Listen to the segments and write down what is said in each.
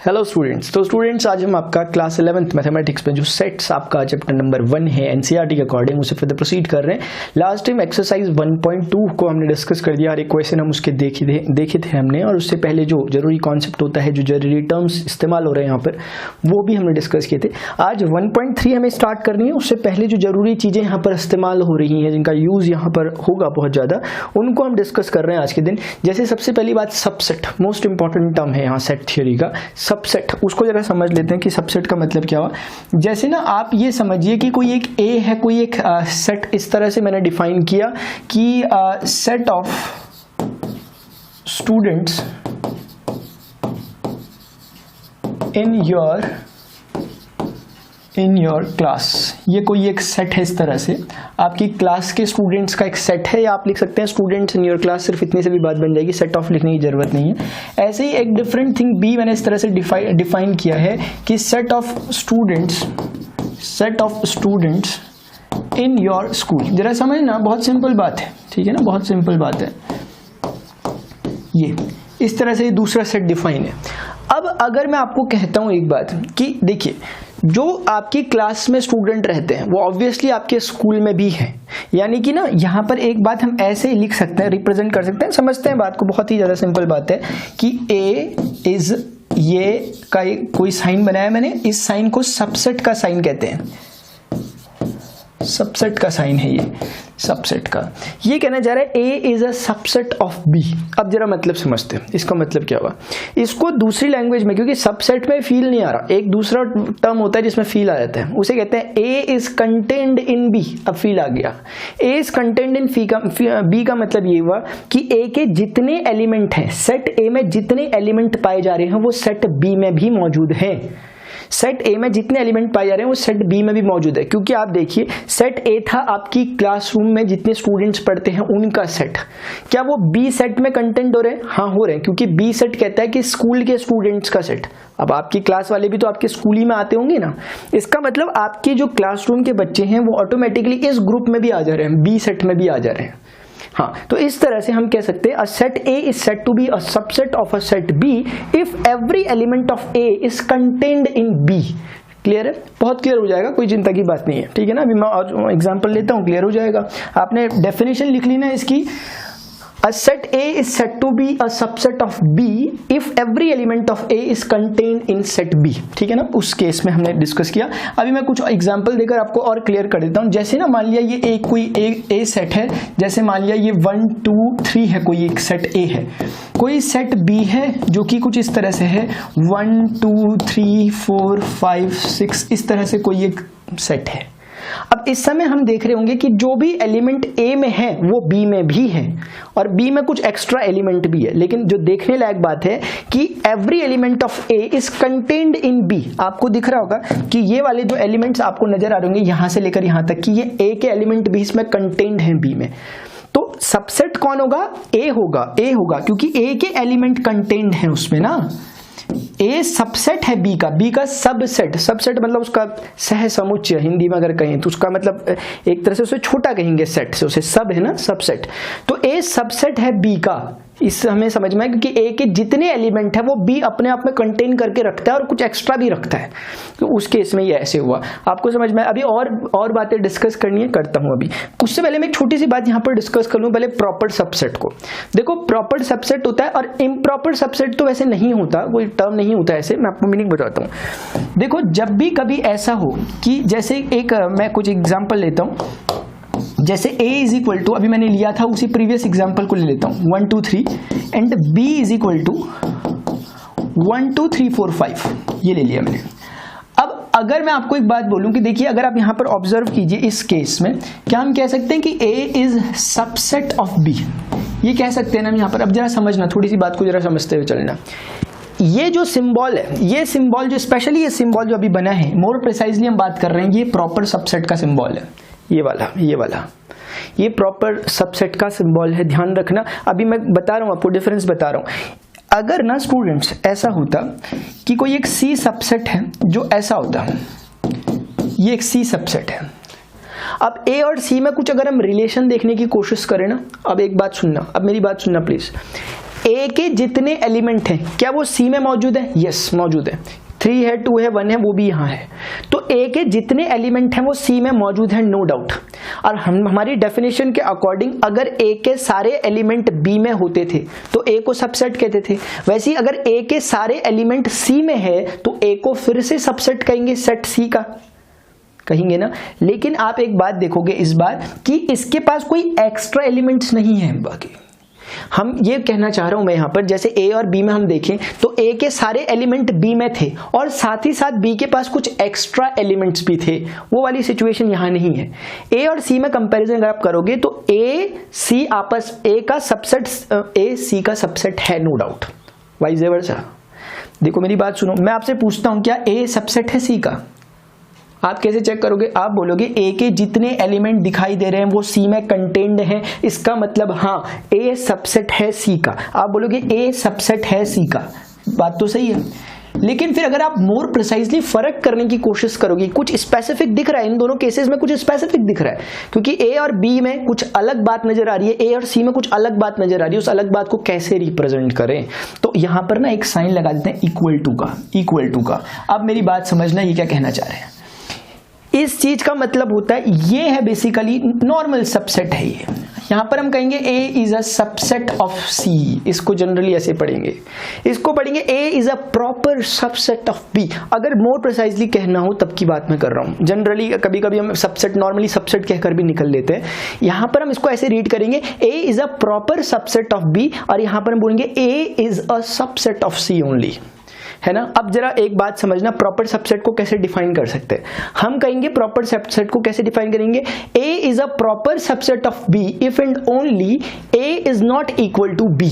Hello students. तो students आज हम आपका क्लास 11th मैथमेटिक्स में जो सेट्स आपका चैप्टर नंबर 1 है एनसीईआरटी के अकॉर्डिंग उसे फर्दर प्रोसीड कर रहे हैं। लास्ट टाइम एक्सरसाइज 1.2 को हमने डिस्कस कर दिया और एक क्वेश्चन हम उसके देखे थे हमने, और उससे पहले जो जरूरी कॉन्सेप्ट होता है, जो जरूरी टर्म्स इस्तेमाल हो रहे हैं यहाँ पर, वो भी हमने डिस्कस किए थे। आज 1.3 हमें स्टार्ट करनी है। उससे पहले जो जरूरी चीज़ें यहाँ पर इस्तेमाल हो रही हैं, जिनका यूज़ यहाँ पर होगा बहुत ज़्यादा, उनको हम डिस्कस कर रहे हैं आज के दिन। जैसे सबसे पहली बात सबसेट, मोस्ट इंपॉर्टेंट टर्म है यहाँ सेट थ्योरी का। सबसेट, उसको जरा समझ लेते हैं कि सबसेट का मतलब क्या हुआ। जैसे ना आप ये समझिए कि कोई एक ए है, कोई एक सेट, इस तरह से मैंने डिफाइन किया कि set of students in your class, ये कोई एक सेट है। इस तरह से आपकी क्लास के स्टूडेंट्स का एक सेट है, या आप लिख सकते हैं स्टूडेंट्स इन योर क्लास, सिर्फ इतने से भी बात बन जाएगी, सेट ऑफ लिखने की जरूरत नहीं है। ऐसे ही एक डिफरेंट थिंग बी मैंने इस तरह से डिफाइन किया है कि set of students in your school. जरा समझना, बहुत सिंपल बात है, ठीक है ना, बहुत सिंपल बात है। ये इस तरह से दूसरा सेट डिफाइन है। अब अगर मैं आपको कहता हूं एक बात कि देखिए, जो आपकी क्लास में स्टूडेंट रहते हैं वो ऑब्वियसली आपके स्कूल में भी हैं, यानी कि ना यहाँ पर एक बात हम ऐसे ही लिख सकते हैं, रिप्रेजेंट कर सकते हैं। समझते हैं बात को, बहुत ही ज्यादा सिंपल बात है कि ए इज, ये का कोई साइन बनाया मैंने, इस साइन को सबसेट का साइन कहते हैं। सबसेट का साइन है ये, सबसेट का। ये कहना चाह रहा है A is a subset of B. अब जरा मतलब समझते हैं, इसका मतलब क्या हुआ। इसको दूसरी लैंग्वेज में, क्योंकि सबसेट में फील नहीं आ रहा, एक दूसरा टर्म होता है जिसमें फील आ जाता है, उसे कहते हैं ए इज कंटेन्ड इन बी। अब फील आ गया, ए इज कंटेन्ड इन बी का मतलब ये हुआ कि ए के जितने एलिमेंट हैं, सेट ए में जितने एलिमेंट पाए जा रहे हैं वो सेट बी में भी मौजूद है। सेट ए में जितने एलिमेंट पाए जा रहे हैं वो सेट बी में भी मौजूद है। क्योंकि आप देखिए, सेट ए था आपकी क्लासरूम में जितने स्टूडेंट्स पढ़ते हैं उनका सेट, क्या वो बी सेट में कंटेंट हो रहे हैं? हाँ, हो रहे हैं, क्योंकि बी सेट कहता है कि स्कूल के स्टूडेंट्स का सेट। अब आपकी क्लास वाले भी तो आपके स्कूल ही में आते होंगे ना, इसका मतलब आपके जो क्लासरूम के बच्चे हैं वो ऑटोमेटिकली इस ग्रुप में भी आ जा रहे हैं, बी सेट में भी आ जा रहे हैं। हाँ, तो इस तरह से हम कह सकते हैं, a set A is said to be a subset of a set B if every element of A is contained in B. Clear है? बहुत क्लियर हो जाएगा, कोई चिंता की बात नहीं है, ठीक है ना। अभी मैं एग्जांपल लेता हूं, क्लियर हो जाएगा। आपने डेफिनेशन लिख ली ना इसकी, A set A is said to be a subset of B if every element of A is contained in set B। ठीक है ना, उस केस में हमने डिस्कस किया। अभी मैं कुछ एग्जांपल देकर आपको और क्लियर कर देता हूं। जैसे ना मान लिया ये कोई A सेट है, जैसे मान लिया ये 1 2 3 है, कोई एक सेट A है, कोई सेट B है जो कि कुछ इस तरह से है 1 2 3 4 5 6, इस तरह से कोई एक सेट है। अब इस समय हम देख रहे होंगे कि जो भी एलिमेंट ए में है वो बी में भी है, और बी में कुछ एक्स्ट्रा एलिमेंट भी है। लेकिन जो देखने लायक बात है कि every element of A is contained in B. आपको दिख रहा होगा कि ये वाले जो एलिमेंट्स आपको नजर आ रहे होंगे यहां से लेकर यहां तक, कि ये ए के एलिमेंट भी इसमें कंटेन्ड है बी में। तो सबसेट कौन होगा? ए होगा, क्योंकि ए के एलिमेंट कंटेन्ड है उसमें ना। ए सबसेट है बी का सबसेट। सबसेट मतलब उसका सह समुच्चय, हिंदी में अगर कहें तो उसका मतलब एक तरह से उसे छोटा कहेंगे सेट से, उसे सब है ना, सबसेट। तो ए सबसेट है बी का, इस हमें समझ में है, क्योंकि ए के जितने एलिमेंट है वो बी अपने आप में कंटेन करके रखता है और कुछ एक्स्ट्रा भी रखता है। तो उस केस में ये ऐसे हुआ, आपको समझ में। अभी और बातें डिस्कस करनी है, करता हूं। अभी उससे पहले मैं एक छोटी सी बात यहां पर डिस्कस कर लूं, पहले प्रॉपर सबसेट को। देखो, प्रॉपर सबसेट होता है और इम्प्रॉपर सबसेट तो वैसे नहीं होता, कोई टर्म नहीं होता ऐसे। मैं आपको मीनिंग बताता हूं। देखो, जब भी कभी ऐसा हो कि जैसे मैं कुछ एग्जाम्पल लेता हूं, जैसे a इज इक्वल टू, अभी मैंने लिया था उसी प्रीवियस एग्जांपल को ले लेता हूं, 1 2 3 and b is equal to 1 2 3 4 5, ये ले लिया मैंने। अब अगर मैं आपको एक बात बोलूं कि देखिए, अगर आप यहां पर ऑब्जर्व कीजिए, इस केस में क्या हम कह सकते हैं कि a is subset of b, ये कह सकते हैं ना हम यहां पर। अब जरा समझना, थोड़ी सी बात को जरा समझते हुए चलना। ये जो सिंबल है, ये सिंबल जो स्पेशली ये सिंबल जो अभी बना है, मोर प्रिसाइजली हम बात कर रहे हैं, ये प्रॉपर सबसेट का सिंबल है। ये वाला ये प्रॉपर सबसेट का सिंबल है, ध्यान रखना। अभी मैं बता रहा हूं आपको, डिफरेंस बता रहा हूं। अगर ना स्टूडेंट्स ऐसा होता कि कोई एक सी सबसेट है जो ऐसा होता, ये एक सी सबसेट है। अब ए और सी में कुछ अगर हम रिलेशन देखने की कोशिश करें ना, अब एक बात सुनना, अब मेरी बात सुनना प्लीज। ए के जितने एलिमेंट हैं क्या वो सी में मौजूद है? यस मौजूद है। 3 है, 2 है, 1 है, वो भी यहाँ है। तो ए के जितने एलिमेंट हैं वो सी में मौजूद हैं, नो डाउट। और हमारी डेफिनेशन के अकॉर्डिंग अगर ए के सारे एलिमेंट बी में होते थे तो ए को सबसेट कहते थे। वैसे ही अगर ए के सारे एलिमेंट सी में है तो ए को फिर से सबसेट कहेंगे, सेट सी का कहेंगे ना। लेकिन आप एक बात देखोगे इस बार कि इसके पास कोई एक्स्ट्रा एलिमेंट्स नहीं है। बाकी हम ये कहना चाह रहा हूं मैं यहां पर, जैसे ए और बी में हम देखें तो ए के सारे एलिमेंट बी में थे और साथ ही साथ बी के पास कुछ एक्स्ट्रा एलिमेंट्स भी थे, वो वाली सिचुएशन यहां नहीं है। ए और सी में कंपैरिजन अगर आप करोगे तो ए सी आपस ए का सबसेट, ए सी का सबसेट है नो डाउट, वाइस वर्सा। देखो मेरी बात सुनो, मैं आपसे पूछता हूं क्या ए सबसेट है सी का? आप कैसे चेक करोगे? आप बोलोगे ए के जितने एलिमेंट दिखाई दे रहे हैं वो सी में कंटेन्ड हैं, इसका मतलब हाँ ए सबसेट है सी का। आप बोलोगे ए सबसेट है सी का, बात तो सही है। लेकिन फिर अगर आप मोर प्रिसाइजली फर्क करने की कोशिश करोगे, कुछ स्पेसिफिक दिख रहा है इन दोनों केसेस में, कुछ स्पेसिफिक दिख रहा है, क्योंकि ए और बी में कुछ अलग बात नजर आ रही है, ए और सी में कुछ अलग बात नजर आ रही है। उस अलग बात को कैसे रिप्रेजेंट करें? तो यहां पर ना एक साइन लगा देते हैं इक्वल टू का, इक्वल टू का। अब मेरी बात समझना, ये क्या कहना चाह रहे हैं? इस चीज का मतलब होता है ये है बेसिकली नॉर्मल सबसेट है ये। यहां पर हम कहेंगे A is a subset of C, इसको जनरली ऐसे पढ़ेंगे, इसको पढ़ेंगे A is a proper subset of B. अगर मोर प्रिसाइजली कहना हो तब की बात मैं कर रहा हूं, जनरली कभी कभी हम सबसेट नॉर्मली सबसेट कहकर भी निकल लेते हैं। यहां पर हम इसको ऐसे रीड करेंगे A is a proper subset of B, और यहां पर हम बोलेंगे A is a subset of C only, है ना। अब जरा एक बात समझना, प्रॉपर सबसेट को कैसे डिफाइन कर सकते हैं? हम कहेंगे प्रॉपर सबसेट को कैसे डिफाइन करेंगे? A is a proper subset of B if and only A is not equal to B.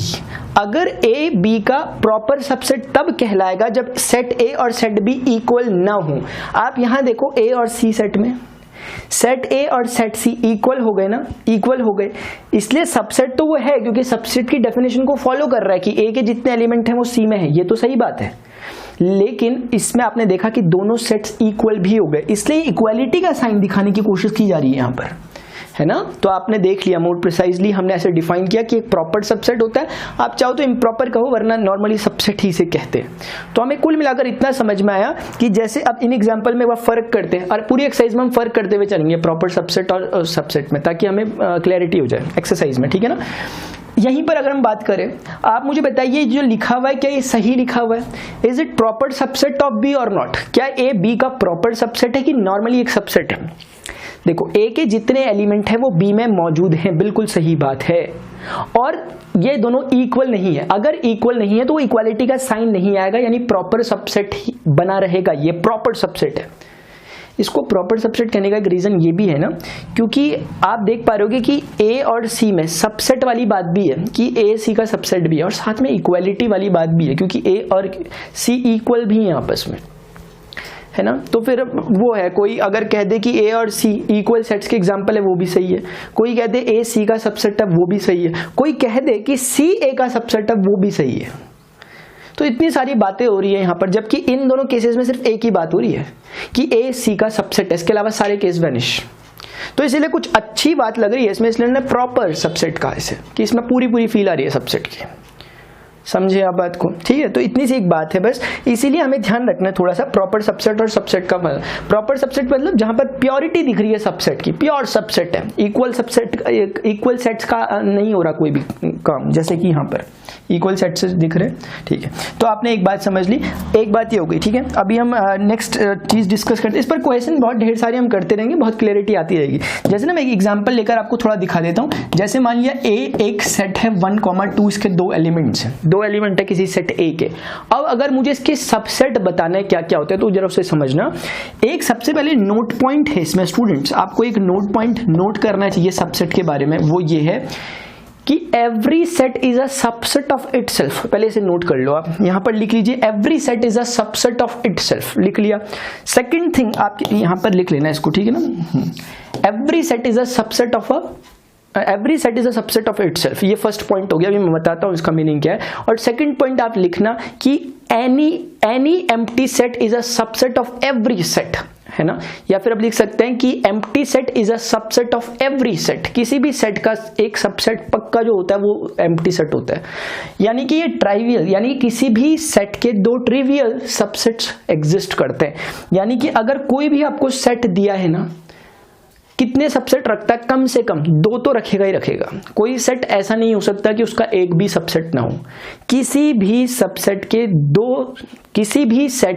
अगर ए बी का प्रॉपर सबसेट तब कहलाएगा जब सेट ए और सेट बी इक्वल ना हो। आप यहां देखो ए और सी सेट में, सेट ए और सेट सी इक्वल हो गए ना, इक्वल हो गए, इसलिए सबसेट तो वो है क्योंकि सबसेट की डेफिनेशन को फॉलो कर रहा है कि ए के जितने एलिमेंट हैं वो सी में है, ये तो सही बात है। लेकिन इसमें आपने देखा कि दोनों सेट्स इक्वल भी हो गए, इसलिए इक्वालिटी का साइन दिखाने की कोशिश की जा रही है यहां पर, है ना। तो आपने देख लिया मोर प्रिसाइजली हमने ऐसे डिफाइन किया कि एक प्रॉपर सबसेट होता है, आप चाहो तो इम्प्रॉपर कहो वरना नॉर्मली सबसेट ही से कहते हैं। तो हमें कुल मिलाकर इतना समझ में आया कि जैसे अब इन एग्जांपल में वह फर्क करते हैं और पूरी एक्सरसाइज में हम फर्क करते हुए चलेंगे प्रॉपर सबसेट और सबसेट में, ताकि हमें क्लैरिटी हो जाए एक्सरसाइज में, ठीक है ना। यहीं पर अगर हम बात करें, आप मुझे बताइए जो लिखा हुआ है क्या ये सही लिखा हुआ है? Is it proper subset of B और नॉट? क्या ए बी का प्रॉपर सबसेट है कि नॉर्मली एक सबसेट है? देखो ए के जितने एलिमेंट हैं वो बी में मौजूद हैं, बिल्कुल सही बात है। और ये दोनों इक्वल नहीं है, अगर इक्वल नहीं है तो इक्वालिटी का साइन नहीं आएगा, यानी प्रॉपर सबसेट ही बना रहेगा, ये प्रॉपर सबसेट है। इसको प्रॉपर सबसेट कहने का एक रीजन ये भी है ना, क्योंकि आप देख पा रहे हो कि ए और सी में सबसेट वाली बात भी है कि ए सी का सबसेट भी है, और साथ में इक्वालिटी वाली बात भी है क्योंकि ए और सी इक्वल भी हैं आपस में, है ना। तो फिर वो है, कोई अगर कह दे कि ए और सी इक्वल सेट्स के एग्जांपल है वो भी सही है, कोई कह दे ए सी का सबसेट है वो भी सही है, कोई कह दे कि सी ए का सबसेट है वो भी सही है। तो इतनी सारी बातें हो रही है यहाँ पर, जबकि इन दोनों केसेस में सिर्फ एक ही बात हो रही है कि ए सी का सबसेट है, इसके अलावा सारे केस वैनिश। तो इसीलिए कुछ अच्छी बात लग रही है इसमें, इसलिए मैंने प्रॉपर सबसेट कहा इसे, कि इसमें पूरी फील आ रही है सबसेट की। समझे आप बात को? ठीक है, तो इतनी सी एक बात है बस, इसीलिए हमें ध्यान रखना है थोड़ा सा प्रॉपर सबसेट और सबसेट का मतलब। प्रॉपर सबसेट मतलब जहां पर प्योरिटी दिख रही है सबसेट की, प्योर सबसेट है, इक्वल सबसेट, इक्वल सेट्स का नहीं हो रहा कोई भी काम, जैसे कि यहाँ पर इक्वल सेट्स दिख रहे हैं। ठीक है, तो आपने एक बात समझ ली, एक बात ये हो गई। ठीक है, अभी हम नेक्स्ट चीज डिस्कस करते हैं। इस पर क्वेश्चन बहुत ढेर सारे हम करते रहेंगे, बहुत क्लियरिटी आती रहेगी। जैसे ना मैं एक एग्जाम्पल लेकर आपको थोड़ा दिखा देता हूँ। जैसे मान लिया ए एक सेट है 1,2, इसके दो एलिमेंट्स हैं, दो एलिमेंट है किसी सेट ए के। अब अगर मुझे इसके सबसेट बताना है क्या क्या होते हैं, तो जरा उसे समझना। एक सबसे पहले नोट पॉइंट है इसमें स्टूडेंट्स, आपको एक नोट पॉइंट नोट करना चाहिए सबसेट के बारे में, वो ये है कि every set is a subset of itself. पहले इसे नोट कर लो, आप यहां पर लिख लीजिए every set is a subset of itself, लिख लिया। सेकंड थिंग आप यहां पर लिख लेना इसको, ठीक है ना, every set is a subset of a every set is a subset of itself. ये फर्स्ट पॉइंट हो गया, अभी मैं बताता हूँ इसका मीनिंग क्या है। और सेकंड पॉइंट आप लिखना कि any empty set is a subset of every set, है ना। या फिर आप लिख सकते हैं कि empty set is a subset of every set. किसी भी सेट का एक सबसेट पक्का जो होता है वो एम्प्टी सेट होता है। यानी कि ये ट्राइवियल, यानी किसी भी सेट के दो ट्रिवियल सबसेट्स एग्जिस्ट करते हैं। यानी कि अगर कोई भी आपको सेट दिया है ना, कितने सबसेट रखता है? कम से कम दो तो रखेगा ही रखेगा। कोई सेट ऐसा नहीं हो सकता कि उसका एक भी सबसेट ना हो। किसी भी सेट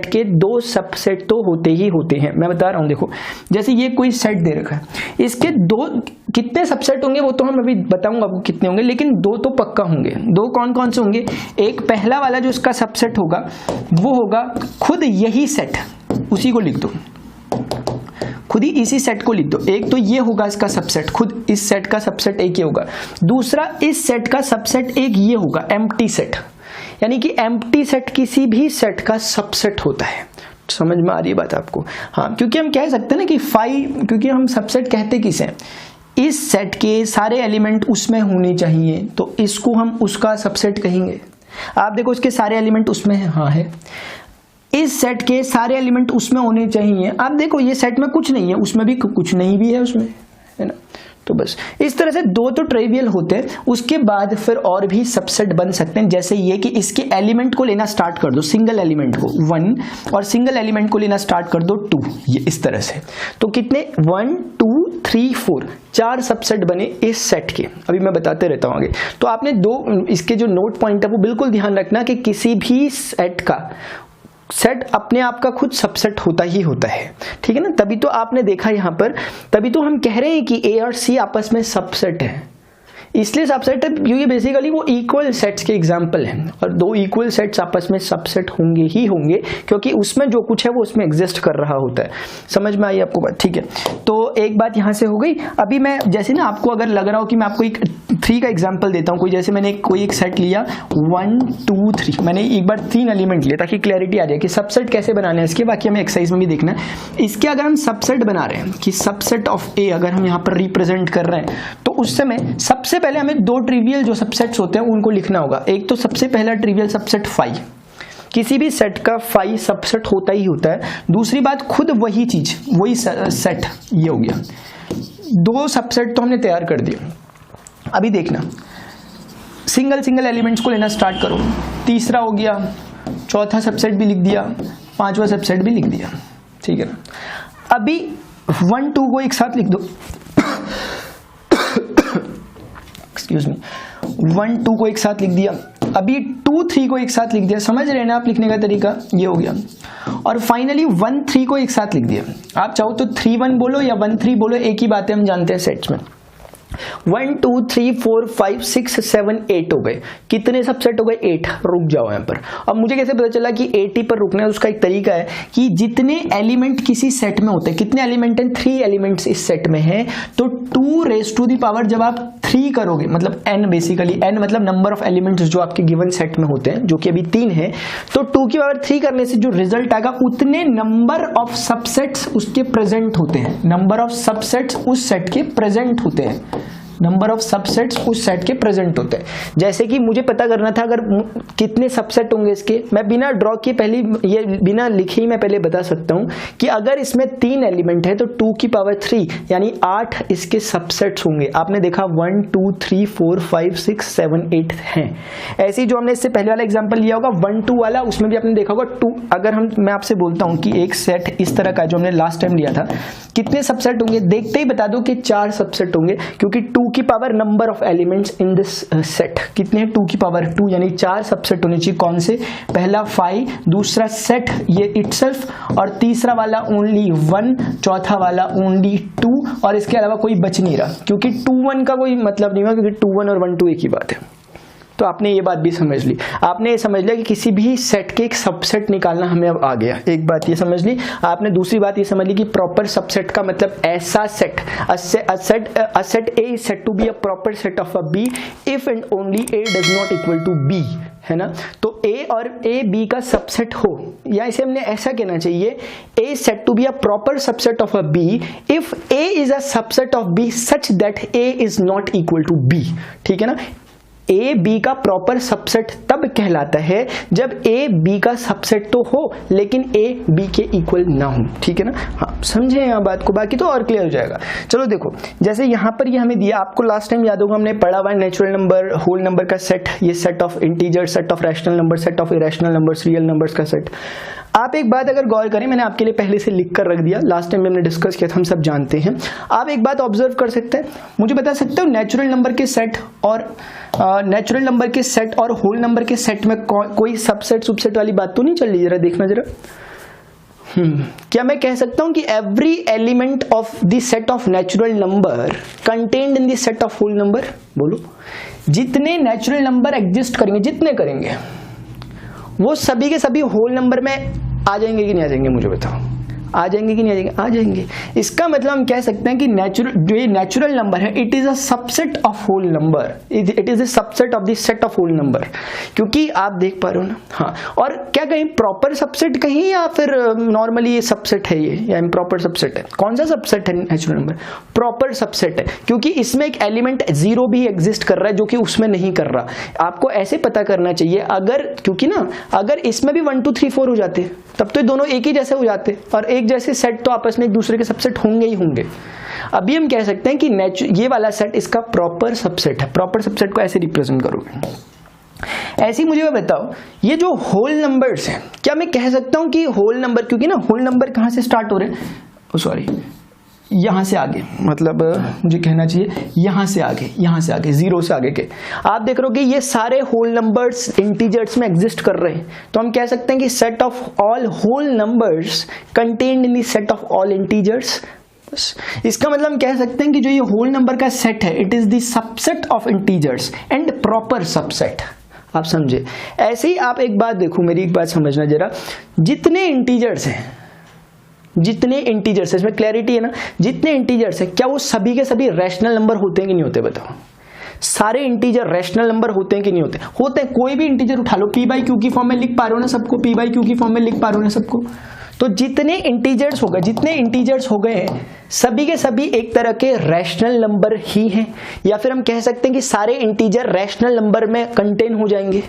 के दो सबसेट तो होते ही होते हैं। मैं बता रहा हूं, देखो जैसे ये कोई सेट दे रखा है, इसके दो कितने सबसेट होंगे वो तो हम अभी बताऊंगा आपको कितने होंगे, लेकिन दो तो पक्का होंगे। दो कौन कौन से होंगे? एक पहला वाला जो इसका सबसेट होगा वो होगा खुद यही सेट, उसी को लिख दो, खुद ही इसी सेट को लिख दो। एक तो ये होगा इसका सबसेट, खुद इस सेट का सबसेट एक ये होगा। दूसरा इस सेट का सबसेट एक ये होगा, एम्प्टी सेट। यानी कि एम्प्टी सेट किसी भी सेट का सबसेट होता है। समझ में आ रही है बात आपको? हाँ, क्योंकि हम कह सकते हैं ना कि क्योंकि हम सबसेट कहते किसे, इस सेट के सारे एलिमेंट उसमें होने चाहिए, तो इसको हम उसका सबसेट कहेंगे। आप देखो इसके सारे एलिमेंट उसमें है, हाँ है। इस सेट के सारे एलिमेंट उसमें होने चाहिए। आप देखो ये सेट में कुछ नहीं है, उसमें भी कुछ नहीं भी है उसमें, है ना। तो बस इस तरह से दो तो ट्रिवियल होते हैं। उसके बाद फिर और भी सबसेट बन सकते हैं, जैसे ये कि इसके एलिमेंट को लेना स्टार्ट कर दो, सिंगल एलिमेंट को 1 और सिंगल एलिमेंट को लेना स्टार्ट कर दो 2, ये इस तरह से। तो कितने 1 2 3 4 4 सबसेट बने इस सेट के। अभी मैं बताते रहता हूँ आगे। तो आपने दो इसके जो नोट पॉइंट है वो बिल्कुल ध्यान रखना कि किसी भी सेट का सेट अपने आप का खुद सबसेट होता ही होता है, ठीक है ना। तभी तो आपने देखा यहां पर, तभी तो हम कह रहे हैं कि ए और सी आपस में सबसेट है। इसलिए सबसेट है क्योंकि बेसिकली वो इक्वल सेट्स के एग्जांपल हैं, और दो इक्वल सेट्स आपस में सबसेट होंगे ही होंगे, क्योंकि उसमें जो कुछ है वो उसमें एग्जिस्ट कर रहा होता है। समझ में आई आपको बात? ठीक है, तो एक बात यहां से हो गई। अभी मैं जैसे ना आपको अगर लग रहा हो कि मैं आपको एक 3 का एग्जाम्पल देता हूँ, कोई जैसे मैंने कोई एक सेट लिया 1 2 3, मैंने एक बार 3 एलिमेंट लिए ताकि क्लैरिटी आ जाए कि सबसेट कैसे बनाने हैं इसके। बाकी हमें एक्सरसाइज में भी देखना है। इसके अगर हम सबसेट बना रहे हैं कि सबसेट ऑफ ए अगर हम यहाँ पर रिप्रेजेंट कर रहे हैं, तो उस समय सबसे पहले हमें दो ट्रिवियल जो सबसेट्स होते हैं उनको लिखना होगा। एक तो सबसे पहला ट्रिवियल सबसेट 5, किसी भी सेट का 5 सबसेट होता ही होता है। दूसरी बात खुद वही चीज, वही सेट, ये हो गया। दो सबसेट तो हमने तैयार कर दिए। अभी देखना, सिंगल एलिमेंट्स को लेना स्टार्ट करो। तीसरा हो गया, चौथा सबसेट भी लिख दिया, पांचवा सबसेट भी लिख दिया, ठीक है ना। अभी 1 2 को एक साथ लिख दो, एक्सक्यूज मी, 1 2 को एक साथ लिख दिया। अभी 2 3 को एक साथ लिख दिया। समझ रहे हैं ना आप लिखने का तरीका? ये हो गया। और फाइनली 1 3 को एक साथ लिख दिया। आप चाहो तो 3 1 बोलो या 1 3 बोलो, एक ही बात है, हम जानते हैं सेट्स में। 1 2 3 4 5 6 7 8 हो गए। कितने सबसेट हो गए? 8। रुक जाओ यहाँ पर। अब मुझे कैसे पता चला कि 80 पर रुकना है? उसका एक तरीका है कि जितने एलिमेंट किसी सेट में होते हैं, कितने एलिमेंट हैं? 3 एलिमेंट्स इस सेट में हैं, तो 2 रेज़ टू द पावर जब आप 3 करोगे, मतलब n, बेसिकली n मतलब नंबर ऑफ एलिमेंट्स जो आपके गिवन सेट में होते हैं, जो कि अभी 3 है, तो 2 की पावर 3 करने से जो रिजल्ट आएगा उतने नंबर ऑफ सबसेट्स उसके प्रेजेंट होते हैं। नंबर ऑफ सबसेट्स उस सेट के प्रेजेंट होते हैं, नंबर ऑफ सबसेट्स उस सेट के प्रेजेंट होते हैं। जैसे कि मुझे पता करना था अगर कितने सबसेट होंगे इसके, मैं बिना ड्रॉ किए पहले, ये बिना लिखे ही मैं पहले बता सकता हूं कि अगर इसमें 3 एलिमेंट है तो 2 की पावर 3 यानी 8 इसके सबसेट्स होंगे। आपने देखा 1 2 3 4 5 6 7 8 हैं। ऐसे ही जो हमने इससे पहले वाला एग्जाम्पल लिया होगा 1 2 वाला, उसमें भी आपने देखा होगा 2। अगर मैं आपसे बोलता हूं कि एक सेट इस तरह का जो हमने लास्ट टाइम लिया था, कितने सबसेट होंगे? देखते ही बता दो कि 4 सबसेट होंगे, क्योंकि 2 की power number of elements in this set. कितने हैं? 2 की पावर 2, यानी 4 सबसेट होने चाहिए। कौन से? पहला 5, दूसरा सेट ये इटसेल्फ, और तीसरा वाला ओनली 1, चौथा वाला ओनली 2, और इसके अलावा कोई बच नहीं रहा, क्योंकि 2 1 का कोई मतलब नहीं हुआ, क्योंकि 2 1 और 1 2 एक ही बात है। तो आपने ये बात भी समझ ली, आपने ये समझ लिया कि किसी भी सेट के एक सबसेट निकालना हमें अब आ गया। एक बात ये समझ ली आपने। दूसरी बात ये समझ ली कि प्रॉपर सबसेट का मतलब ऐसा set, a set A is said to be a proper set of a B if and only A does not equal to B, है ना। तो A और A B का सबसेट हो, या इसे हमने ऐसा कहना चाहिए, A is said to be a proper subset of a B if A is a subset of B such that A is not equal to B, ठीक है ना। ए बी का प्रॉपर सबसेट तब कहलाता है जब ए बी का सबसेट तो हो लेकिन ए बी के इक्वल ना हो, ठीक है ना। हाँ समझे यहाँ बात को, बाकी तो और क्लियर हो जाएगा। चलो देखो, जैसे यहाँ पर ये हमें दिया, आपको लास्ट टाइम याद होगा हमने पढ़ा हुआ नेचुरल नंबर, होल नंबर का सेट, ये set of integer, set of rational number, set of irrational numbers, real numbers का सेट। आप एक बात अगर गौर करें, मैंने आपके लिए पहले से लिख कर रख दिया, लास्ट टाइम हमने डिस्कस किया था, हम सब जानते हैं। आप एक बात ऑब्जर्व कर सकते हैं, मुझे बता सकते हो नेचुरल नंबर के सेट और होल नंबर के सेट में कोई सबसेट सुबसेट वाली बात तो नहीं चल रही? जरा देखना जरा। क्या मैं कह सकता हूं कि every element of the set of natural number contained in the set of whole number? बोलो, जितने नेचुरल नंबर एग्जिस्ट करेंगे, जितने करेंगे, वो सभी के सभी होल नंबर में आ जाएंगे कि नहीं आ जाएंगे? मुझे बताओ, आ जाएंगे कि नहीं आ जाएंगे? आ जाएंगे। इसका मतलब हम कह सकते हैं कि जो ये नेचुरल नंबर है, it is a subset of whole number, it is a subset of the set of whole number, क्योंकि आप देख पा रहे हो ना। हाँ, और क्या कहीं प्रॉपर सबसेट कहीं, या फिर नॉर्मली ये सबसेट है, ये या इम्प्रॉपर सबसेट है? कौन सा सबसेट है नेचुरल नंबर? प्रॉपर सबसेट है, क्योंकि इसमें एक एलिमेंट जीरो भी एग्जिस्ट कर रहा है जो कि उसमें नहीं कर रहा। आपको ऐसे पता करना चाहिए, अगर, क्योंकि ना अगर इसमें भी 1 2 3 4 हो जाते तब तो दोनों एक ही जैसे हो जाते, और एक जैसे सेट तो आपस में एक दूसरे के सबसेट होंगे ही होंगे। अभी हम कह सकते हैं कि ये वाला सेट इसका प्रॉपर सबसेट है। प्रॉपर सबसेट को ऐसे रिप्रेजेंट करोगे। ऐसे ही मुझे बताओ, ये जो होल नंबर्स हैं, क्या मैं कह सकता हूं कि होल नंबर, क्योंकि ना होल नंबर कहां से स्टार्ट हो रहे हैं, सॉरी यहां से आगे, मतलब मुझे कहना चाहिए यहां से आगे, जीरो से आगे के, आप देख रहे हो कि ये सारे होल नंबर्स इंटीजर्स में एग्जिस्ट कर रहे हैं। तो हम कह सकते हैं कि set of all whole numbers contained in the set of all integers. इसका मतलब हम कह सकते हैं कि जो ये होल नंबर का सेट है, it is the subset of integers and proper subset. आप समझे? ऐसे ही आप एक बात देखो, मेरी एक बात समझना जरा, जितने इंटीजर्स हैं, इसमें क्लैरिटी है ना, जितने इंटीजर्स हैं, क्या वो सभी के सभी रैशनल नंबर होते हैं कि नहीं होते? बताओ, सारे इंटीजर रैशनल नंबर होते हैं कि नहीं होते? होते हैं। कोई भी इंटीजर उठा लो, p बाई क्यू की फॉर्म में लिख पा रहे हो ना सबको? p बाई क्यू की फॉर्म में लिख पा रहे हो ना सबको? तो जितने इंटीजर्स हो गए हैं, सभी के सभी एक तरह के रैशनल नंबर ही हैं, या फिर हम कह सकते हैं कि सारे इंटीजर रैशनल नंबर में कंटेन हो जाएंगे,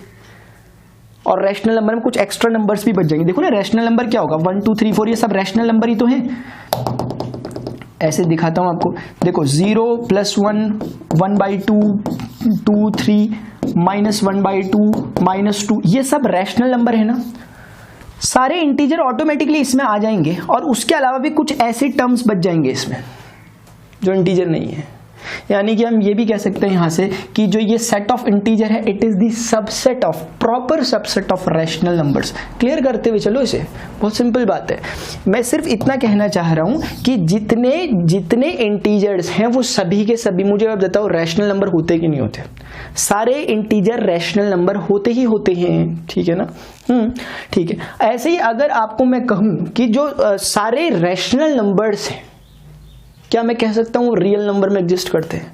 और रैशनल नंबर में कुछ एक्स्ट्रा नंबर्स भी बच जाएंगे। देखो ना, रैशनल नंबर क्या होगा, 1 2 3 4, ये सब रैशनल नंबर ही तो हैं। ऐसे दिखाता हूं आपको, देखो 0 + 1 1/2 2 3 -1/2 -2, ये सब रैशनल नंबर है ना। सारे इंटीजर ऑटोमेटिकली इसमें आ जाएंगे, और उसके अलावा भी कुछ ऐसे टर्म्स बच जाएंगे इसमें जो इंटीजर नहीं है। यानी कि हम ये भी कह सकते हैं यहां से कि जो ये सेट ऑफ इंटीजर है, it is the subset of, proper subset of rational numbers. Clear करते हुए चलो इसे, बहुत सिंपल बात है। मैं सिर्फ इतना कहना चाह रहा हूं कि जितने इंटीजर्स हैं वो सभी के सभी, मुझे अब बताओ, रैशनल नंबर होते कि नहीं होते? सारे इंटीजर रैशनल नंबर होते ही होते हैं, ठीक है ना। ठीक है। ऐसे ही अगर आपको मैं कहूं कि जो सारे रैशनल नंबर्स हैं, क्या मैं कह सकता हूँ रियल नंबर में एग्जिस्ट करते हैं?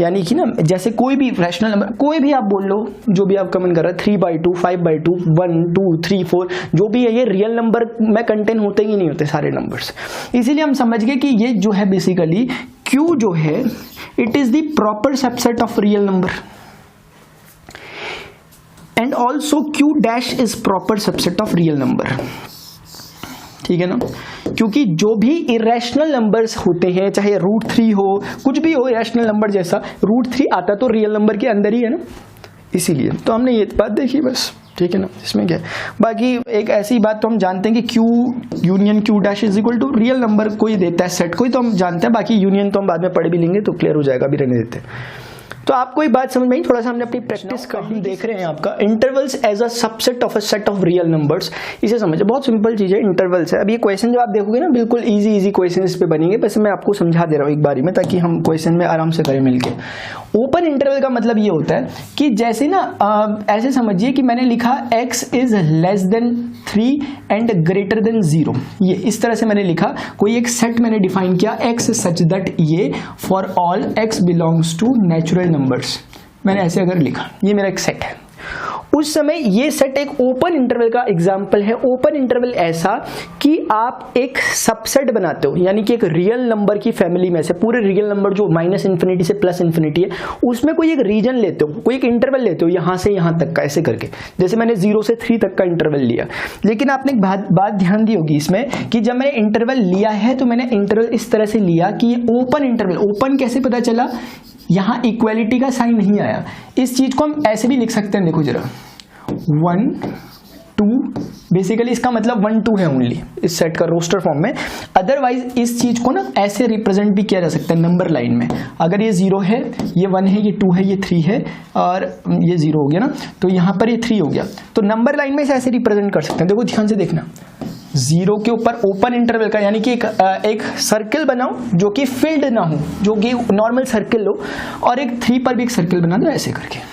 यानी कि ना, जैसे कोई भी रैशनल नंबर, कोई भी आप बोल लो, जो भी आप कमेंट कर रहे हैं, 3/2 5/2 1 2 3 4, जो भी है, ये रियल नंबर में कंटेन होते ही नहीं होते सारे नंबर्स। इसीलिए हम समझ गए कि ये जो है बेसिकली Q जो है, it is the proper subset of real number, and also Q' is proper subset of real number, ठीक है ना। क्योंकि जो भी इरेशनल नंबर्स होते हैं, चाहे √3 हो, कुछ भी हो इरेशनल नंबर जैसा, √3 आता तो रियल नंबर के अंदर ही है ना। इसीलिए तो हमने ये बात देखी बस, ठीक है ना। इसमें क्या है, बाकी एक ऐसी बात तो हम जानते हैं कि Q union Q' is equal to real number कोई देता है सेट कोई, तो हम जानते हैं। बाकी यूनियन तो हम बाद में पढ़ भी लेंगे, तो क्लियर हो जाएगा, अभी रहने देते हैं। तो आपको एक बात समझ में आई, थोड़ा सा हमने अपनी प्रैक्टिस कर ली। देख रहे हैं आपका intervals as a subset of a set of real numbers, इसे समझे, बहुत सिंपल चीज है इंटरवल्स है। अब ये क्वेश्चन जब आप देखोगे ना बिल्कुल इजी क्वेश्चन इस पे बनेंगे, बस मैं आपको समझा दे रहा हूँ एक बारी में ताकि हम क्वेश्चन में आराम से करें मिलके। ओपन इंटरवल का मतलब ये होता है कि जैसे ना ऐसे समझिए कि मैंने लिखा x is less then 3 and greater then 0, ये इस तरह से मैंने लिखा, कोई एक सेट मैंने डिफाइन किया x सच दैट ये for all x belongs to natural numbers, मैंने ऐसे अगर लिखा, ये मेरा एक सेट है। उस समय ये सेट एक ओपन इंटरवल का एग्जाम्पल है। ओपन इंटरवल ऐसा कि आप एक सबसेट बनाते हो, यानी कि एक रियल नंबर की फैमिली में से पूरे रियल नंबर जो माइनस इन्फिनिटी से प्लस इन्फिनिटी है उसमें कोई एक रीजन लेते हो, कोई एक इंटरवल लेते हो यहां से यहां तक का, ऐसे करके, जैसे मैंने 0 से 3 तक का इंटरवल लिया। लेकिन आपने एक बात ध्यान दी होगी इसमें कि जब मैंने इंटरवल लिया है तो मैंने इंटरवल इस तरह से लिया कि ये ओपन इंटरवल, ओपन कैसे पता चला, यहां इक्वालिटी का साइन नहीं आया। इस चीज को हम ऐसे भी लिख सकते हैं, देखो जरा 1 2, बेसिकली इसका मतलब 1 2 है ओनली इस सेट का रोस्टर फॉर्म में। अदरवाइज इस चीज को ना ऐसे रिप्रेजेंट भी किया जा सकता है नंबर लाइन में, अगर ये 0 है, ये 1 है, ये 2 है, ये 3 है और ये 0 हो गया ना, तो यहां पर ये 3 हो गया, तो नंबर लाइन में इसे ऐसे रिप्रेजेंट कर सकते हैं। देखो ध्यान से देखना, 0 के ऊपर ओपन इंटरवल का, यानी कि एक सर्किल बनाओ जो कि फिल्ड ना हो, जो कि नॉर्मल सर्किल हो, और एक 3 पर भी एक सर्किल बना दो ऐसे करके,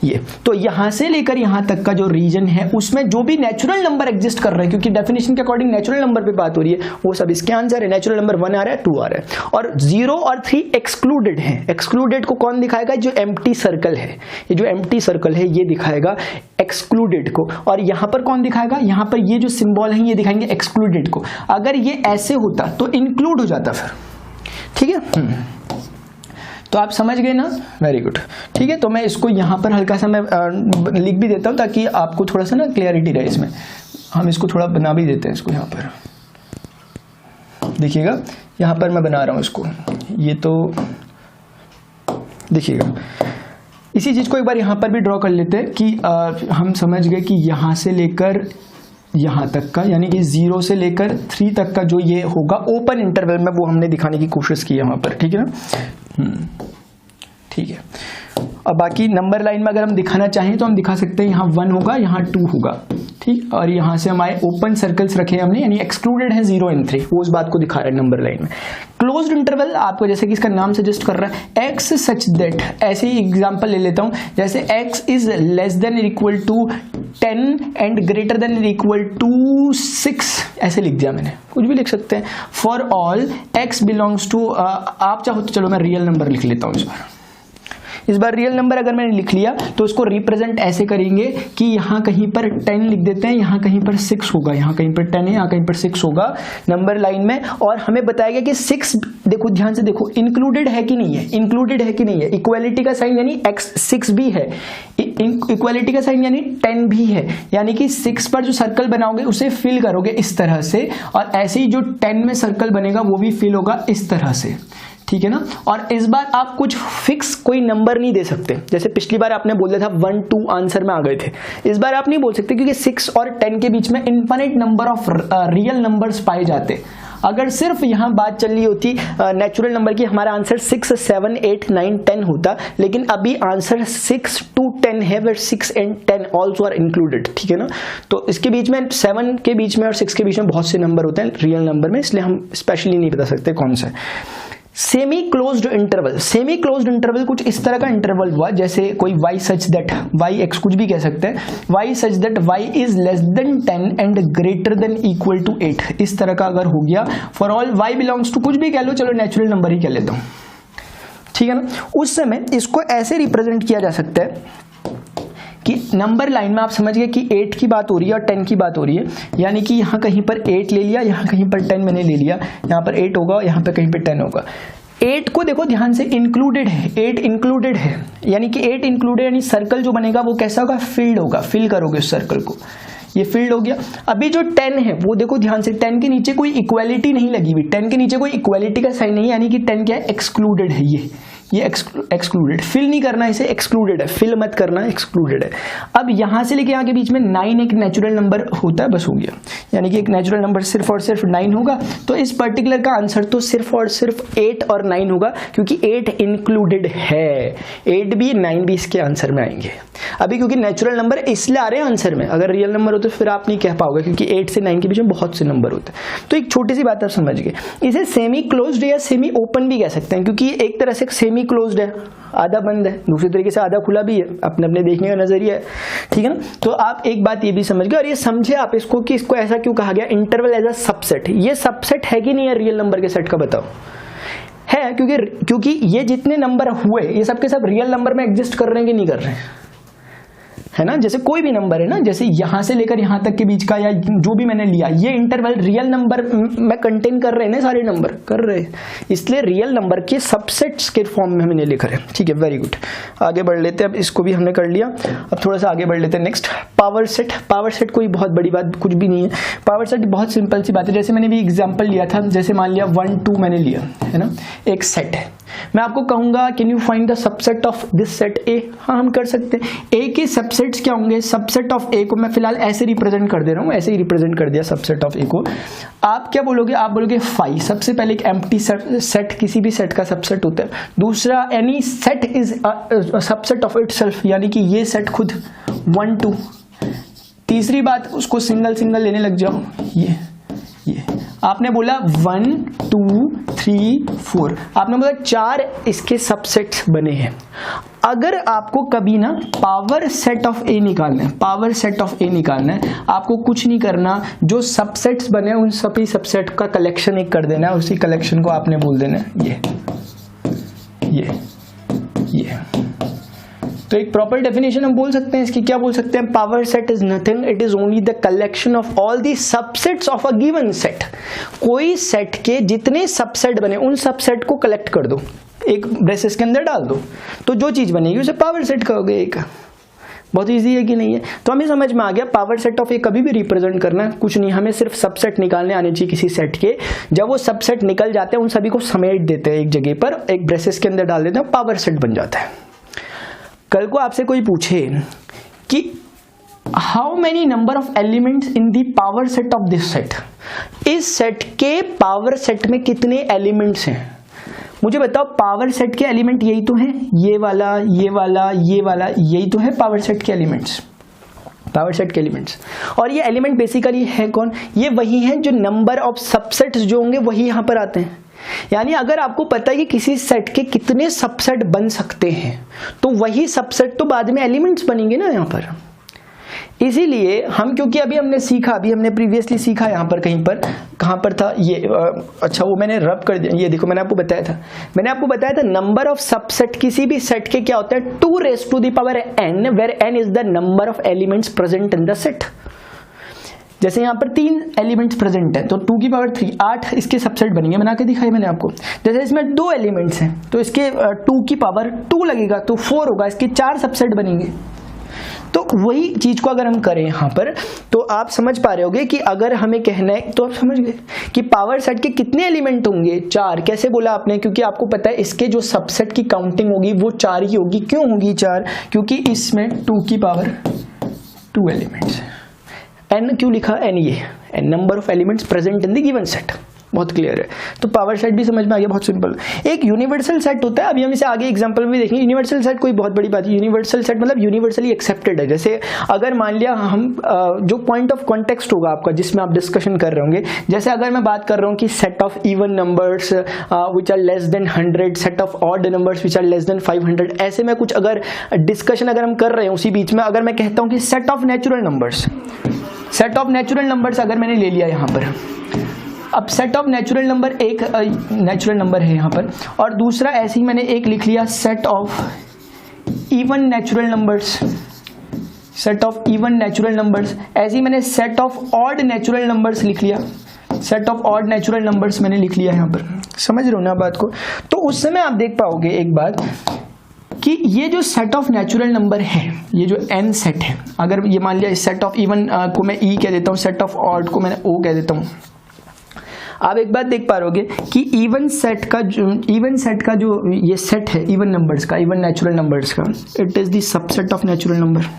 ये तो यहां से लेकर यहां तक का जो रीजन है उसमें जो भी नेचुरल नंबर एग्जिस्ट कर रहे हैं, क्योंकि डेफिनेशन के अकॉर्डिंग नेचुरल नंबर पे बात हो रही है, वो सब इसके आंसर है। नेचुरल नंबर 1 आ रहा है, 2 आ रहा है, और 0 और 3 एक्सक्लूडेड है। एक्सक्लूडेड को कौन दिखाएगा, जो एम्प्टी सर्कल है, ये जो एम्प्टी सर्कल है ये दिखाएगा एक्सक्लूडेड को, और यहां पर कौन दिखाएगा, यहां पर ये जो सिंबल है ये दिखाएंगे एक्सक्लूडेड को। अगर ये ऐसे होता तो इंक्लूड हो जाता फिर, ठीक है। तो आप समझ गए ना, वेरी गुड, ठीक है। तो मैं इसको यहाँ पर हल्का सा मैं लिख भी देता हूँ ताकि आपको थोड़ा सा ना क्लियरिटी रहे इसमें। हम इसको थोड़ा बना भी देते हैं, इसको यहाँ पर देखिएगा, यहाँ पर मैं बना रहा हूँ इसको, ये तो देखिएगा, इसी चीज को एक बार यहाँ पर भी ड्रॉ कर लेते हैं कि हम समझ गए कि यहाँ से लेकर यहां तक का, यानी कि 0 से लेकर 3 तक का जो ये होगा ओपन इंटरवल में, वो हमने दिखाने की कोशिश की यहां पर, ठीक है ना, ठीक है। अब बाकी नंबर लाइन में अगर हम दिखाना चाहें तो हम दिखा सकते हैं, यहाँ 1 होगा, यहाँ 2 होगा, ठीक, और यहाँ से हमारे ओपन सर्कल्स रखे हैं हमने, यानी एक्सक्लूडेड है 0 और 3, वो उस बात को दिखा रहा है नंबर लाइन में। क्लोज्ड इंटरवल आपको जैसे कि इसका नाम सजेस्ट कर रहा है, एक्स सच दैट, ऐसे ही एग्जांपल ले लेता हूं, जैसे x is less than equal to 10 and greater than equal to 6, ऐसे लिख दिया मैंने, कुछ भी लिख सकते हैं। For all x belongs to, आप चाहो तो चलो मैं रियल नंबर लिख लेता हूं इस बार रियल नंबर अगर मैंने लिख लिया तो इसको रिप्रेजेंट ऐसे करेंगे कि यहाँ कहीं पर 10 लिख देते हैं, यहाँ कहीं पर 6 होगा, यहाँ कहीं पर 10 है, यहाँ कहीं पर 6 होगा नंबर लाइन में। और हमें बताया गया कि 6, देखो ध्यान से देखो, इंक्लूडेड है कि नहीं है, इंक्लूडेड है कि नहीं है, इक्वालिटी का साइन यानी x 6 भी है, इक्वालिटी का साइन यानी 10 भी है, यानी कि 6 पर जो सर्कल बनाओगे उसे फिल करोगे इस तरह से, और ऐसे ही जो 10 में सर्कल बनेगा वो भी फिल होगा इस तरह से, ठीक है ना। और इस बार आप कुछ फिक्स कोई नंबर नहीं दे सकते, जैसे पिछली बार आपने बोला था 1 2 आंसर में आ गए थे, इस बार आप नहीं बोल सकते क्योंकि 6 और 10 के बीच में infinite number of real numbers पाए जाते। अगर सिर्फ यहां बात चल रही होती नेचुरल नंबर की, हमारा आंसर 6 7 8 9 10 होता, लेकिन अभी आंसर 6 to 10 है, where 6 and 10 also are included, ठीक है ना। तो इसके बीच में 7 के बीच में और 6 के बीच में बहुत से नंबर होते हैं रियल नंबर में, इसलिए हम स्पेशली नहीं बता सकते कौन सा है। Semi closed interval, semi closed interval कुछ इस तरह का इंटरवल हुआ, जैसे कोई y such that, y x कुछ भी कह सकते हैं, y such that y is less than 10 and greater than equal to 8, इस तरह का अगर हो गया। For all y belongs to कुछ भी कह लो, चलो नेचुरल नंबर ही कह लेता हूं, ठीक है ना। उस समय इसको ऐसे रिप्रेजेंट किया जा सकता है कि नंबर लाइन में आप समझ गए कि 8 की बात हो रही है और 10 की बात हो रही है, यानी कि यहाँ कहीं पर 8 ले लिया, यहाँ कहीं पर 10 मैंने ले लिया, यहाँ पर 8 होगा, यहाँ पर कहीं पर 10 होगा। 8 को देखो ध्यान से, इंक्लूडेड है, 8 इंक्लूडेड है, यानी कि 8 इंक्लूडेड, यानी सर्कल जो बनेगा वो कैसा होगा, फील्ड होगा, फिल करोगे उस सर्कल को, ये फील्ड हो गया। अभी जो 10 है वो देखो ध्यान से, 10 के नीचे कोई इक्वालिटी नहीं लगी हुई, 10 के नीचे कोई इक्वालिटी का साइन नहीं है, यानी कि 10 क्या है, एक्सक्लूडेड है, ये एक्सक्लूडेड, फिल नहीं करना इसे, एक्सक्लूडेड है, फिल मत करना, एक्सक्लूडेड है। अब यहां से लेके यहाँ के बीच में 9 एक नेचुरल नंबर होता है, बस हो गया, यानी कि एक नेचुरल नंबर सिर्फ और सिर्फ 9 होगा। तो इस पर्टिकुलर का आंसर तो सिर्फ और सिर्फ 8 और 9 होगा, क्योंकि 8 इंक्लूडेड है, 8 भी 9 भी इसके आंसर में आएंगे। अभी क्योंकि नेचुरल नंबर इसलिए आ रहे हैं आंसर में, अगर रियल नंबर हो तो फिर आप नहीं कह पाओगे, क्योंकि 8 से 9 के बीच में बहुत से नंबर होते हैं। तो एक छोटी सी बात आप समझ गए। इसे सेमी क्लोज्ड या सेमी ओपन भी कह सकते हैं, क्योंकि एक तरह से सेमी क्लोज्ड है, आधा बंद है, दूसरी तरीके से आधा खुला भी है, अपने अपने देखने का नजरिया है, ठीक है ना। तो आप एक बात ये भी समझ गए, और ये समझे आप इसको कि इसको ऐसा क्यों कहा गया, इंटरवल एज अ सबसेट। ये सबसेट है कि नहीं है रियल नंबर के सेट का, बताओ। है, क्योंकि ये जितने नंबर हुए ये सब के सब रियल नंबर में एग्जिस्ट कर रहे हैं कि नहीं कर रहे हैं, है ना। जैसे कोई भी नंबर है ना, जैसे यहां से लेकर यहां तक के बीच का या जो भी मैंने लिया, ये इंटरवल रियल नंबर में कंटेन कर रहे हैं ना, सारे नंबर कर रहे हैं, इसलिए रियल नंबर के सबसेट्स के फॉर्म में हमने लिखा है, ठीक है। वेरी गुड, आगे बढ़ लेते हैं। अब इसको भी हमने कर लिया, अब थोड़ा सा आगे बढ़ लेते हैं। Next power set. Power set कोई बहुत बड़ी बात कुछ भी नहीं है, पावर सेट बहुत सिंपल सी बात है। जैसे मैंने भी एग्जाम्पल लिया था, जैसे मान लिया 1 2 मैंने लिया है ना, एक सेट है, मैं आपको कहूंगा can you find the subset of this set ए। हाँ, हम कर सकते हैं। ए के सबसेट्स क्या होंगे, सबसेट ऑफ ए को मैं फिलहाल ऐसे रिप्रेजेंट कर दे रहा हूं, ऐसे ही रिप्रेजेंट कर दिया सबसेट ऑफ ए को। आप क्या बोलोगे, आप बोलोगे 5। सबसे पहले एक एम्प्टी सेट किसी भी सेट का सबसेट होता है। दूसरा, any set is subset of itself, यानी कि ये सेट खुद 1 2। तीसरी बात, उसको सिंगल सिंगल लेने लग जाओ, ये आपने बोला 1 2 3 4, आपने बोला 4 इसके सबसेट्स बने हैं। अगर आपको कभी ना पावर सेट ऑफ ए निकालना है, पावर सेट ऑफ ए निकालना है, आपको कुछ नहीं करना, जो सबसेट्स बने उन सभी सबसेट का कलेक्शन एक कर देना है, उसी कलेक्शन को आपने बोल देना है ये। तो एक प्रॉपर डेफिनेशन हम बोल सकते हैं इसकी, क्या बोल सकते हैं, power set is nothing, it is only the collection of all the subsets of a given set. कोई सेट के जितने सबसेट बने उन सबसेट को कलेक्ट कर दो, एक ब्रेसेस के अंदर डाल दो, तो जो चीज बनेगी उसे पावर सेट कहोगे। एक बहुत इजी है कि नहीं है। तो हमें समझ में आ गया पावर सेट ऑफ ए कभी भी रिप्रेजेंट करना कुछ नहीं, हमें सिर्फ सबसेट निकालने आने चाहिए किसी सेट के। जब वो सबसेट निकल जाते हैं उन सभी को समेट देते हैं एक जगह पर, एक ब्रेसेस के अंदर डाल देते हैं, पावर सेट बन जाता है। कल को आपसे कोई पूछे कि how many number of elements in the power set of this set, इस सेट के पावर सेट में कितने एलिमेंट्स हैं, मुझे बताओ। पावर सेट के एलिमेंट यही तो हैं, ये वाला ये वाला ये वाला, यही तो है पावर सेट के एलिमेंट्स, पावर सेट के एलिमेंट्स। और ये एलिमेंट बेसिकली है कौन, ये वही हैं जो नंबर ऑफ सबसेट्स जो होंगे वही यहां पर आते हैं। यानी अगर आपको पता है कि किसी सेट के कितने सबसेट बन सकते हैं, तो वही सबसेट तो बाद में एलिमेंट्स बनेंगे ना यहाँ पर। इसीलिए हम, क्योंकि अभी हमने सीखा, अभी हमने प्रीवियसली सीखा यहाँ पर कहीं पर, कहाँ पर था ये, अच्छा वो मैंने रब कर दिया, ये देखो मैंने आपको बताया था, नंबर ऑफ सबसेट किसी भी सेट के क्या होता है 2 raised to the power n, where n is the number of elements present in the set. जैसे यहाँ पर 3 एलिमेंट्स प्रेजेंट है तो 2 की पावर 3, 8 इसके सबसेट बनेंगे, बना के दिखाई मैंने आपको। जैसे इसमें 2 एलिमेंट्स हैं तो इसके 2 की पावर 2 लगेगा तो 4 होगा, इसके 4 सबसेट बनेंगे। तो वही चीज को अगर हम करें यहाँ पर, तो आप समझ पा रहे होगे कि अगर हमें कहना है, तो आप समझ गए कि पावर सेट के कितने एलिमेंट होंगे, 4। कैसे बोला आपने, क्योंकि आपको पता है इसके जो सबसेट की काउंटिंग होगी वो 4 ही होगी। क्यों होगी 4, क्योंकि इसमें 2 की पावर 2 एलिमेंट्स। n क्यों लिखा, n ये n number of elements present in the given set, बहुत क्लियर है। तो पावर सेट भी समझ में आ गया, बहुत सिंपल। एक यूनिवर्सल सेट होता है, अभी हम इसे आगे एग्जांपल में देखेंगे। यूनिवर्सल सेट कोई बहुत बड़ी बात है, यूनिवर्सल सेट मतलब यूनिवर्सली एक्सेप्टेड है। जैसे अगर मान लिया हम जो पॉइंट ऑफ कॉन्टेक्स्ट होगा आपका जिसमें आप डिस्कशन कर रहे होंगे, जैसे अगर मैं बात कर रहा हूँ कि set of even numbers which are less than 100, set of odd numbers which are less than 500, ऐसे में कुछ अगर डिस्कशन अगर हम कर रहे हैं उसी बीच में, अगर मैं कहता हूँ कि set of natural numbers, set of natural numbers अगर मैंने ले लिया यहाँ पर, अब सेट ऑफ नेचुरल नंबर एक नेचुरल नंबर है यहाँ पर, और दूसरा ऐसे ही मैंने एक लिख लिया set of even natural numbers, set of even natural numbers. ऐसे ही मैंने set of odd natural numbers लिख लिया, set of odd natural numbers मैंने लिख लिया यहाँ पर। समझ रहे हो ना बात को। तो उस समय आप देख पाओगे एक बात कि ये जो सेट ऑफ नेचुरल नंबर है, ये जो n सेट है, अगर ये मान लिया इस सेट ऑफ इवन को मैं e कह देता हूँ, सेट ऑफ ऑड को मैं o कह देता हूँ। आप एक बात देख पा रहोगे कि इवन सेट का जो ये सेट है इवन नंबर्स का, इवन नेचुरल नंबर्स का, it is the subset of natural number.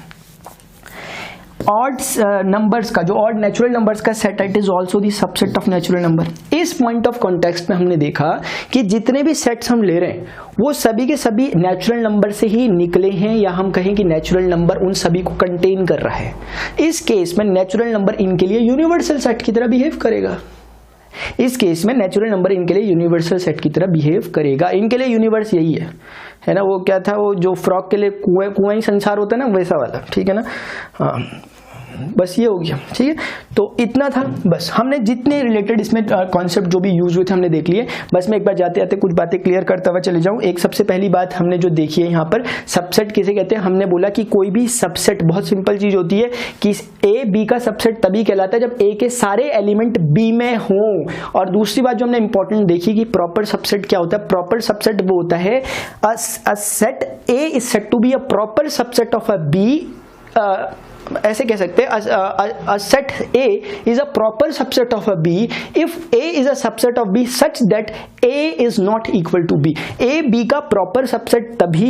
Odd numbers का जो ऑड नेचुरल नंबर्स का सेट है, it is also the subset of natural number. इस पॉइंट ऑफ कॉन्टेक्स्ट में हमने देखा कि जितने भी सेट्स हम ले रहे हैं वो सभी के सभी नेचुरल नंबर से ही निकले हैं, या हम कहें कि नेचुरल नंबर उन सभी को कंटेन कर रहा है। इस केस में नेचुरल नंबर इनके लिए यूनिवर्सल सेट की तरह बिहेव करेगा। इस केस में नेचुरल नंबर इनके लिए यूनिवर्सल सेट की तरह बिहेव करेगा। इनके लिए यूनिवर्स यही है ना, वो क्या था, वो जो फ्रॉग के लिए कुआं ही संसार होता है ना, वैसा वाला, ठीक है ना। हाँ, बस ये हो गया, ठीक है। तो इतना था बस, हमने जितने रिलेटेड इसमें कॉन्सेप्ट जो भी यूज हुए थे हमने देख लिए। बस मैं एक बार जाते आते कुछ बातें क्लियर करता हुआ चले जाऊं। एक सबसे पहली बात हमने जो देखी है यहाँ पर, सबसेट किसे कहते हैं। हमने बोला कि कोई भी सबसेट बहुत सिंपल चीज होती है कि ए बी का सबसेट तभी कहलाता है जब ए के सारे एलिमेंट बी में हों। और दूसरी बात जो हमने इंपॉर्टेंट देखी कि प्रॉपर सबसेट क्या होता है। प्रॉपर सबसेट वो होता है a set A is said to be a proper subset of a B, ऐसे कह सकते हैं set A is a proper subset of a B if A is a subset of B such that A is not equal to B। A B का proper subset तभी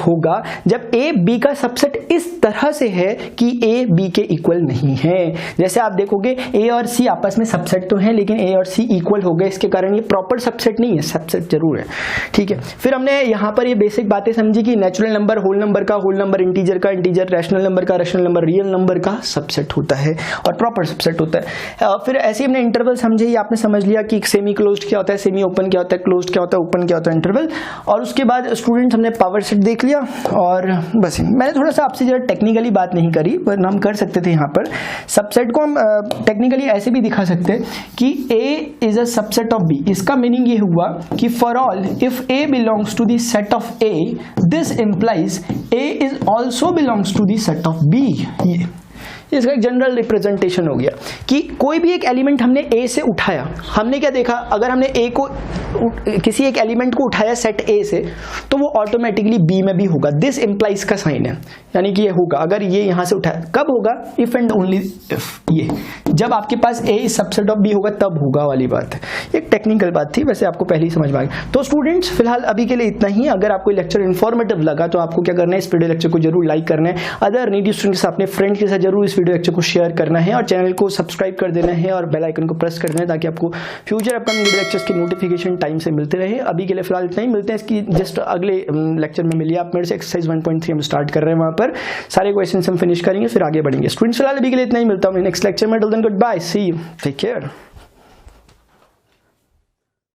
होगा जब A B का subset इस तरह से है कि A B के equal नहीं है। जैसे आप देखोगे A और C आपस में subset तो हैं लेकिन A और C equal हो गए, इसके कारण ये proper subset नहीं है, subset जरूर है, ठीक है। फिर हमने यहाँ पर ये बेसिक बातें समझी कि नेचुरल नंबर होल नंबर का होल नंबर, इंटीजर का इंटीजर, रैशनल नंबर का रैशनल नंबर, रियल नंबर का सबसेट होता है और प्रॉपर सबसेट होता है। फिर ऐसे हमने इंटरवल समझे, ये आपने समझ लिया कि सेमी क्लोज्ड क्या होता है, सेमी ओपन क्या होता है, क्लोज्ड क्या होता है, ओपन क्या होता है, इंटरवल। और उसके बाद स्टूडेंट्स हमने पावर सेट देख लिया। और बस मैंने थोड़ा सा आपसे जरा टेक्निकली बात नहीं करी, वरना हम कर सकते थे। यहाँ पर सबसेट को हम टेक्निकली ऐसे भी दिखा सकते हैं कि A is a subset of B। इसका मीनिंग ये हुआ कि for all if A belongs to the set of A, this implies A is also belongs to the set of B। ये इसका एक जनरल रिप्रेजेंटेशन हो गया कि कोई भी एक एलिमेंट हमने A से उठाया, हमने क्या देखा, अगर हमने A को किसी एक एलिमेंट को उठाया सेट A से तो वो ऑटोमेटिकली B में भी होगा। दिस इंप्लाइज का साइन है, यानी कि ये होगा अगर ये यहां से उठाया। कब होगा? इफ एंड ओनली इफ, ये जब आपके पास A सबसेट ऑफ B होगा तब होगा वाली बात है। एक टेक्निकल बात थी, वैसे आपको पहले ही समझ में आ गया। तो स्टूडेंट्स फिलहाल अभी के लिए इतना ही। अगर आपको लेक्चर इन्फॉर्मेटिव लगा तो आपको क्या करना है, इस वीडियो लेक्चर को जरूर लाइक करना है। अदर नीडी स्टूडेंट्स अपने फ्रेंड के साथ जरूर इस वीडियो लेक्चर को शेयर करना है और चैनल को सब्सक्राइब कर देना है और बेल आइकन को प्रेस कर देना है ताकि आपको फ्यूचर अपकमिंग वीडियो लेक्चर्स की नोटिफिकेशन टाइम से मिलते रहे। अभी के लिए फिलहाल इतना ही, मिलते हैं इसकी जस्ट अगले लेक्चर में। मिलिए आप मेरे से, एक्सरसाइज 1.3 हम स्टार्ट कर रहे हैं, वहां पर सारे क्वेश्चन हम फिनिश करेंगे फिर आगे बढ़ेंगे। स्टूडेंट्स फिलहाल अभी के लिए इतना ही, मिलता हूँ नेक्स्ट लेक्चर में। Till then good bye, see you, take care.